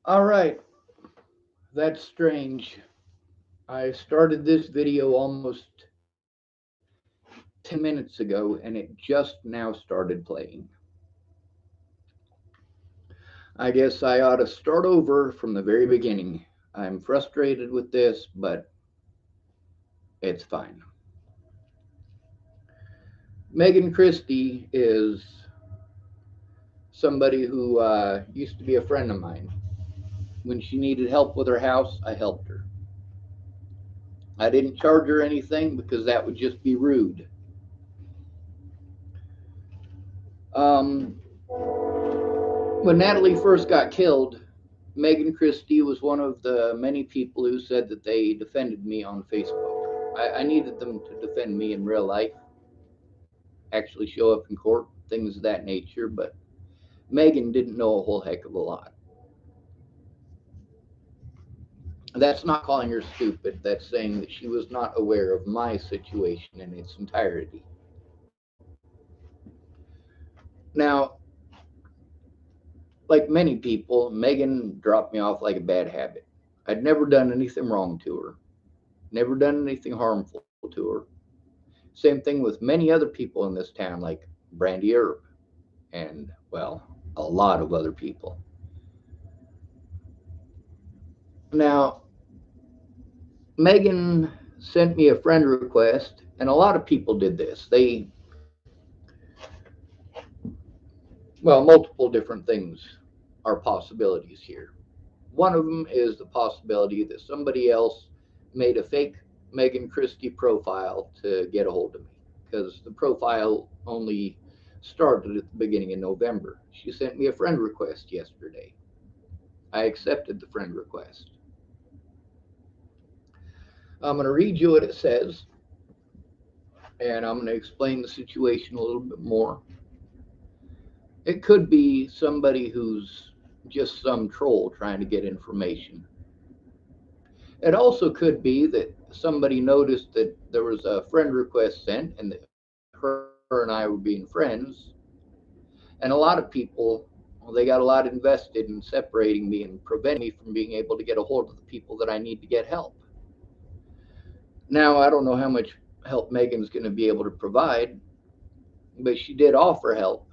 All right, that's strange. I started this video almost 10 minutes ago and it just now started playing. I guess I ought to start over from the very beginning. I'm frustrated with this, but it's fine. Megan Christie is somebody who used to be a friend of mine. When she needed help with her house, I helped her. I didn't charge her anything because that would just be rude. Um, when Natalie first got killed, Megan Christie was one of the many people who said that they defended me on Facebook. I needed them to defend me in real life, actually show up in court, things of that nature, but Megan didn't know a whole heck of a lot. That's not calling her stupid, that's saying that she was not aware of my situation in its entirety. Now, like many people, Megan dropped me off like a bad habit. I'd never done anything wrong to her, never done anything harmful to her. Same thing with many other people in this town, like Brandy Earp, and, well, a lot of other people. Now, Megan sent me a friend request, and a lot of people did this. Well, multiple different things are possibilities here. One of them is the possibility that somebody else made a fake Megan Christie profile to get a hold of me because the profile only started at the beginning of November. She sent me a friend request yesterday. I accepted the friend request. I'm going to read you what it says, and I'm going to explain the situation a little bit more. It could be somebody who's just some troll trying to get information. It also could be that somebody noticed that there was a friend request sent and that her and I were being friends. And a lot of people, well, they got a lot invested in separating me and preventing me from being able to get a hold of the people that I need to get help. Now, I don't know how much help Megan's going to be able to provide, but she did offer help.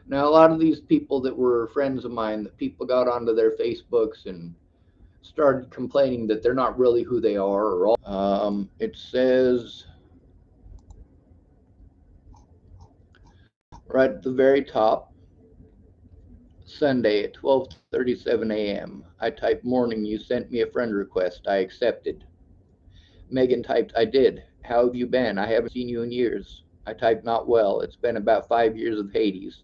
Now, a lot of these people that were friends of mine, that people got onto their Facebooks and started complaining that they're not really who they are. It says right at the very top, Sunday at 12:37 a.m. I typed morning. You sent me a friend request. I accepted. Megan typed, I did. How have you been? I haven't seen you in years. I typed, not well. It's been about 5 years of Hades.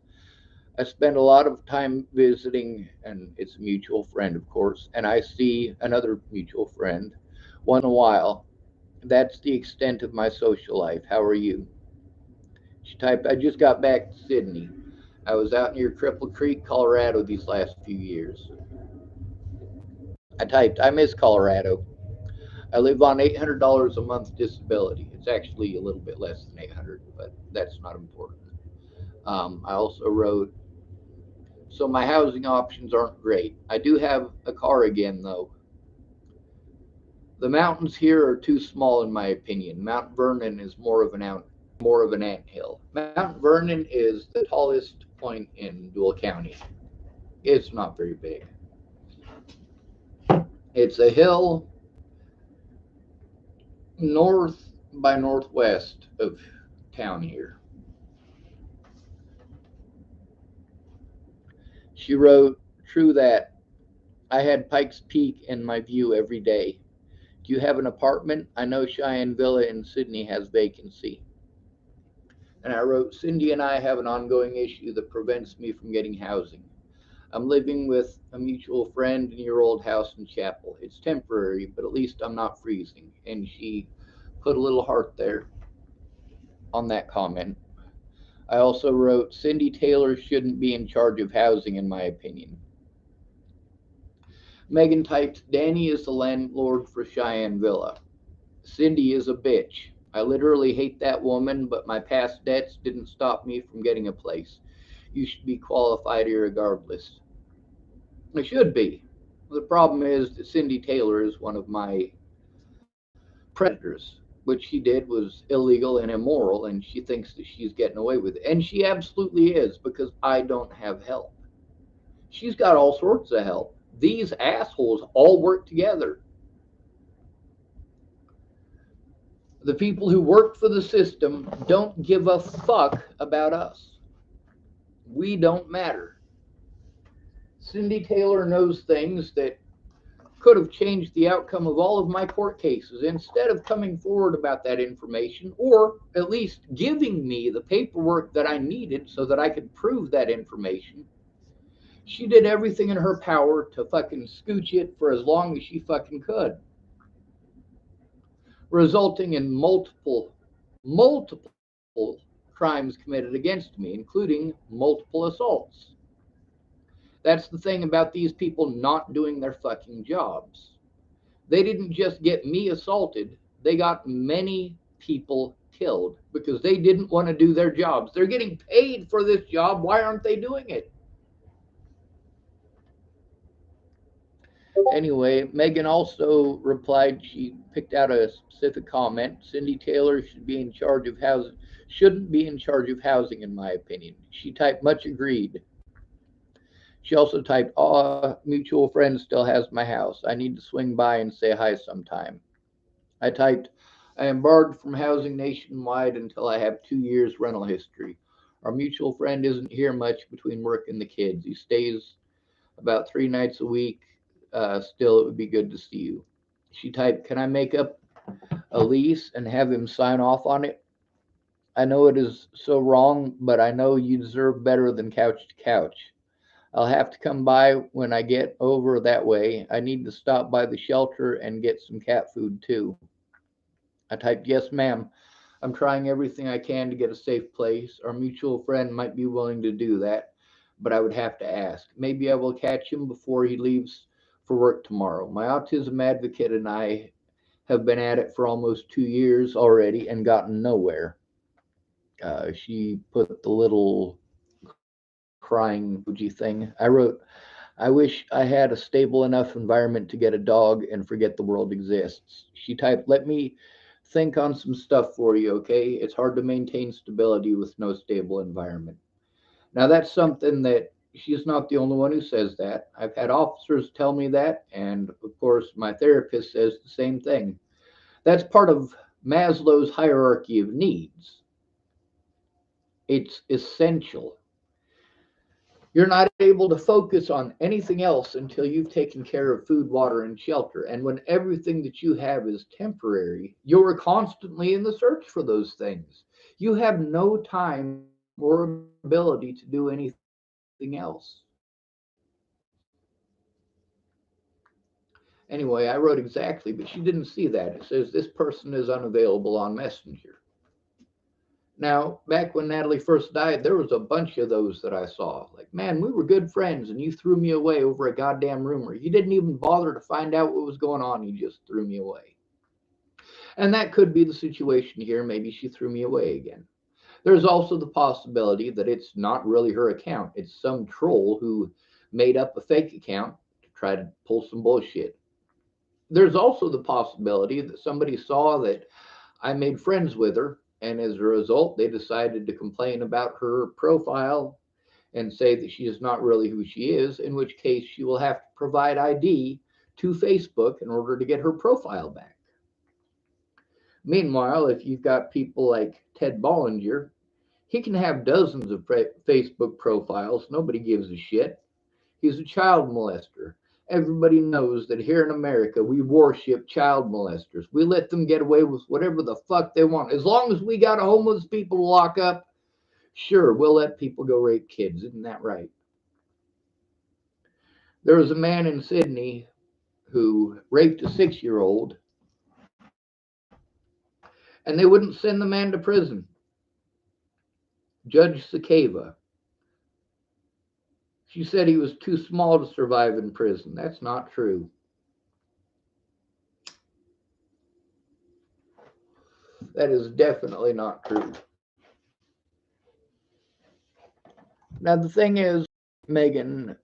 I spend a lot of time visiting, and it's a mutual friend, of course, and I see another mutual friend once in a while. That's the extent of my social life. How are you? She typed, I just got back to Sydney. I was out near Cripple Creek, Colorado these last few years. I typed, I miss Colorado. I live on $800 a month disability. It's actually a little bit less than 800, but that's not important. I also wrote, so my housing options aren't great. I do have a car again, though. The mountains here are too small, in my opinion. Mount Vernon is more of an anthill. Mount Vernon is the tallest point in Dual County. It's not very big. It's a hill north by northwest of town here. She wrote, true that. I had Pikes Peak in my view every day. Do you have an apartment? I know Cheyenne Villa in Sydney has vacancy. And I wrote, Cindy and I have an ongoing issue that prevents me from getting housing. I'm living with a mutual friend in your old house in Chapel. It's temporary, but at least I'm not freezing. And she put a little heart there on that comment. I also wrote, Cindy Taylor shouldn't be in charge of housing, in my opinion. Megan types, Danny is the landlord for Cheyenne Villa. Cindy is a bitch. I literally hate that woman, but my past debts didn't stop me from getting a place. You should be qualified irregardless. It should be. The problem is that Cindy Taylor is one of my predators. What she did was illegal and immoral, and she thinks that she's getting away with it. And she absolutely is, because I don't have help. She's got all sorts of help. These assholes all work together. The people who work for the system don't give a fuck about us. We don't matter. Cindy Taylor knows things that could have changed the outcome of all of my court cases. Instead of coming forward about that information, or at least giving me the paperwork that I needed so that I could prove that information, she did everything in her power to fucking scooch it for as long as she fucking could, resulting in multiple crimes committed against me, including multiple assaults. That's the thing about these people not doing their fucking jobs. They didn't just get me assaulted, they got many people killed because they didn't want to do their jobs. They're getting paid for this job. Why aren't they doing it? Anyway, Megan also replied she picked out a specific comment. Cindy Taylor should be in charge of housing, shouldn't be in charge of housing, in my opinion. She typed much agreed. She also typed, mutual friend still has my house. I need to swing by and say hi sometime. I typed, I am barred from housing nationwide until I have 2 years rental history. Our mutual friend isn't here much between work and the kids. He stays about 3 nights a week. Still, it would be good to see you. She typed, can I make up a lease and have him sign off on it? I know it is so wrong, but I know you deserve better than couch to couch. I'll have to come by when I get over that way. I need to stop by the shelter and get some cat food too. I typed, yes, ma'am. I'm trying everything I can to get a safe place. Our mutual friend might be willing to do that, but I would have to ask. Maybe I will catch him before he leaves for work tomorrow. My autism advocate and I have been at it for almost 2 years already and gotten nowhere. She put the little crying emoji thing. I wrote, I wish I had a stable enough environment to get a dog and forget the world exists. She typed, let me think on some stuff for you, okay? It's hard to maintain stability with no stable environment. Now, that's something that she's not the only one who says that. I've had officers tell me that, and of course, my therapist says the same thing. That's part of Maslow's hierarchy of needs. It's essential. You're not able to focus on anything else until you've taken care of food, water, and shelter. And when everything that you have is temporary, you're constantly in the search for those things. You have no time or ability to do anything else. Anyway, I wrote exactly, but she didn't see that. It says this person is unavailable on Messenger. Now, back when Natalie first died, there was a bunch of those that I saw. Like, man, we were good friends and you threw me away over a goddamn rumor. You didn't even bother to find out what was going on. You just threw me away. And that could be the situation here. Maybe she threw me away again. There's also the possibility that it's not really her account. It's some troll who made up a fake account to try to pull some bullshit. There's also the possibility that somebody saw that I made friends with her, and as a result, they decided to complain about her profile and say that she is not really who she is, in which case she will have to provide ID to Facebook in order to get her profile back. Meanwhile, if you've got people like Ted Bollinger, he can have dozens of Facebook profiles. Nobody gives a shit. He's a child molester. Everybody knows that here in America, we worship child molesters. We let them get away with whatever the fuck they want. As long as we got homeless people to lock up, sure, we'll let people go rape kids. Isn't that right? There was a man in Sydney who raped a 6 year old, and they wouldn't send the man to prison. Judge Sakeva. She said he was too small to survive in prison. That's not true. That is definitely not true. Now, the thing is, Megan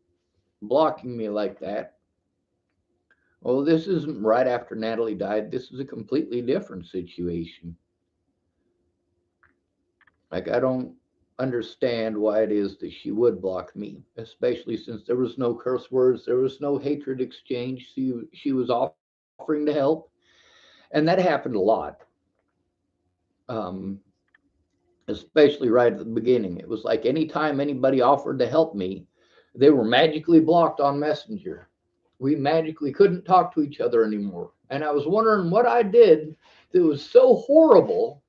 blocking me like that, well, this isn't right after Natalie died. This is a completely different situation. Like, I don't understand why it is that she would block me, especially since there was no curse words, there was no hatred exchange. She was offering to help, and that happened a lot. Um, Especially right at the beginning. It was like anytime anybody offered to help me, they were magically blocked on Messenger. We magically couldn't talk to each other anymore. And I was wondering what I did that was so horrible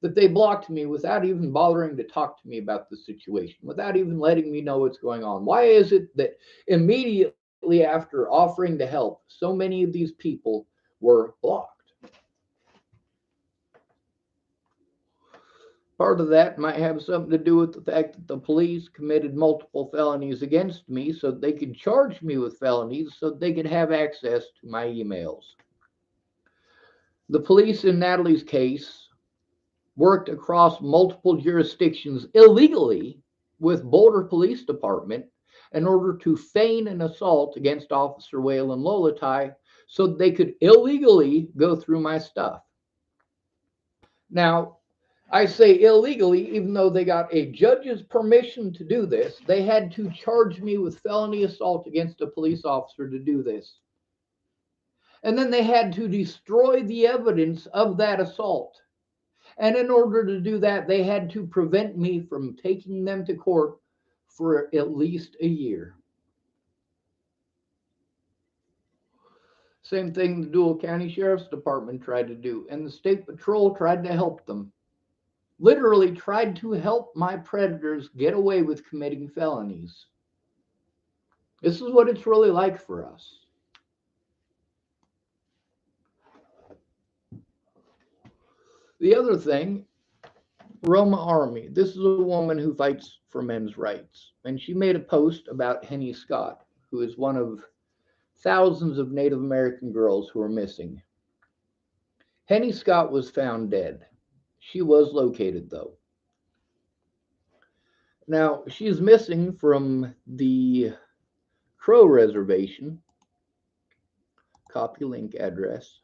that they blocked me without even bothering to talk to me about the situation, without even letting me know what's going on. Why is it that immediately after offering to help, so many of these people were blocked? Part of that might have something to do with the fact that the police committed multiple felonies against me so they could charge me with felonies so they could have access to my emails. The police in Natalie's case worked across multiple jurisdictions illegally with Boulder Police Department in order to feign an assault against Officer Waylon Lolatai so they could illegally go through my stuff. Now, I say illegally, even though they got a judge's permission to do this, they had to charge me with felony assault against a police officer to do this. And then they had to destroy the evidence of that assault. And in order to do that, they had to prevent me from taking them to court for at least a year. Same thing the Dual County Sheriff's Department tried to do, and the State Patrol tried to help them. Literally tried to help my predators get away with committing felonies. This is what it's really like for us. The other thing, Roma Army. This is a woman who fights for men's rights. And she made a post about Henny Scott, who is one of thousands of Native American girls who are missing. Henny Scott was found dead. She was located, though. Now, she's missing from the Crow Reservation. Copy link address.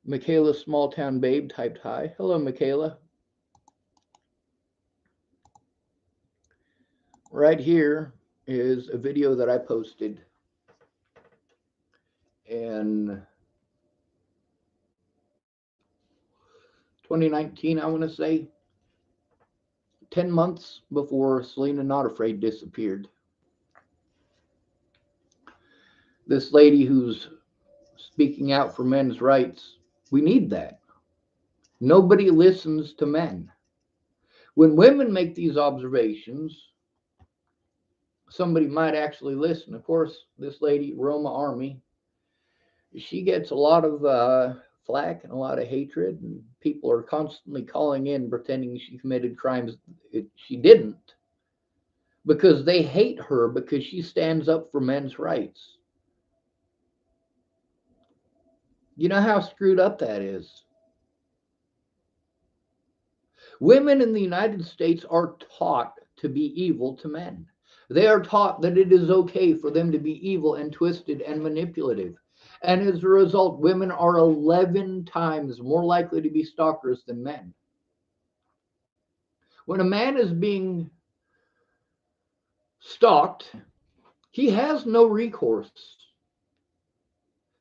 Michaela Small Town Babe typed hi. Hello, Michaela. Right here is a video that I posted in 2019, I want to say, 10 months before Selena Not Afraid disappeared. This lady who's speaking out for men's rights, we need that. Nobody listens to men. When women make these observations, somebody might actually listen. Of course, this lady, Roma Army, she gets a lot of flack and a lot of hatred, and people are constantly calling in pretending she committed crimes she didn't, because they hate her because she stands up for men's rights. You know how screwed up that is? Women in the United States are taught to be evil to men. They are taught that it is okay for them to be evil and twisted and manipulative. And as a result, women are 11 times more likely to be stalkers than men. When a man is being stalked, he has no recourse.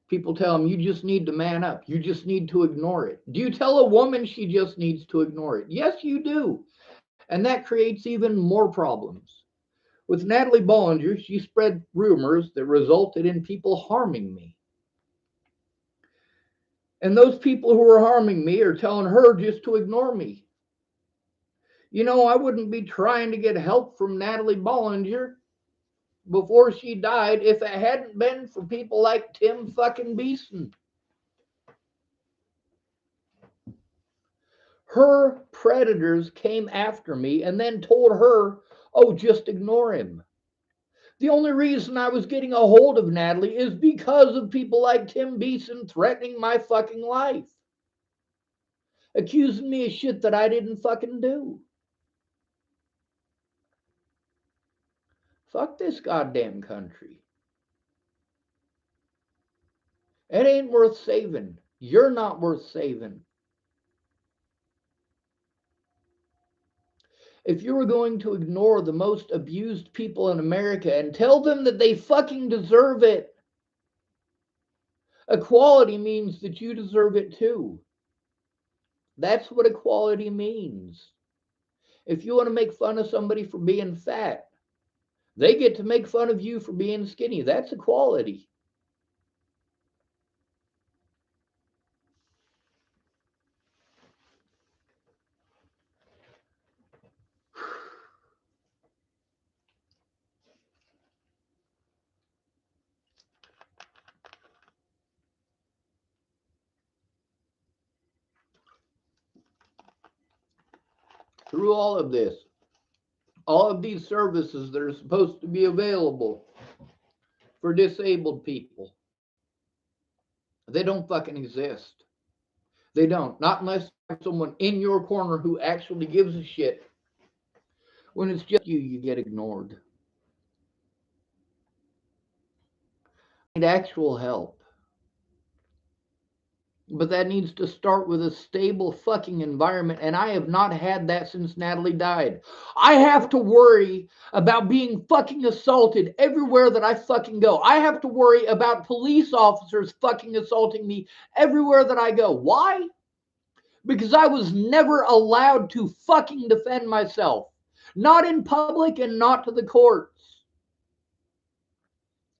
People tell him, you just need to man up. You just need to ignore it. Do you tell a woman she just needs to ignore it? Yes, you do. And that creates even more problems. With Natalie Bollinger, she spread rumors that resulted in people harming me. And those people who are harming me are telling her just to ignore me. You know, I wouldn't be trying to get help from Natalie Bollinger before she died if it hadn't been for people like Tim fucking Beeson. Her predators came after me and then told her, oh, just ignore him. The only reason I was getting a hold of Natalie is because of people like Tim Beeson threatening my fucking life, accusing me of shit that I didn't fucking do. Fuck this goddamn country. It ain't worth saving. You're not worth saving. If you were going to ignore the most abused people in America and tell them that they fucking deserve it, equality means that you deserve it too. That's what equality means. If you want to make fun of somebody for being fat, they get to make fun of you for being skinny. That's equality. Through all of this, all of these services that are supposed to be available for disabled people, they don't fucking exist. They don't. Not unless you have someone in your corner who actually gives a shit. When it's just you, you get ignored. You need actual help. But that needs to start with a stable fucking environment, and I have not had that since Natalie died. I have to worry about being fucking assaulted everywhere that I fucking go. I have to worry about police officers fucking assaulting me everywhere that I go. Why? Because I was never allowed to fucking defend myself. Not in public and not to the courts.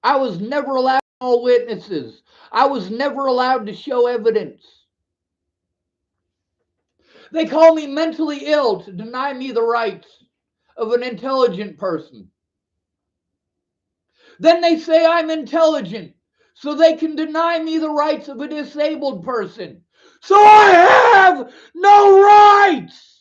I was never allowed to call witnesses. I was never allowed to show evidence. They call me mentally ill to deny me the rights of an intelligent person. Then they say I'm intelligent, so they can deny me the rights of a disabled person. So I have no rights!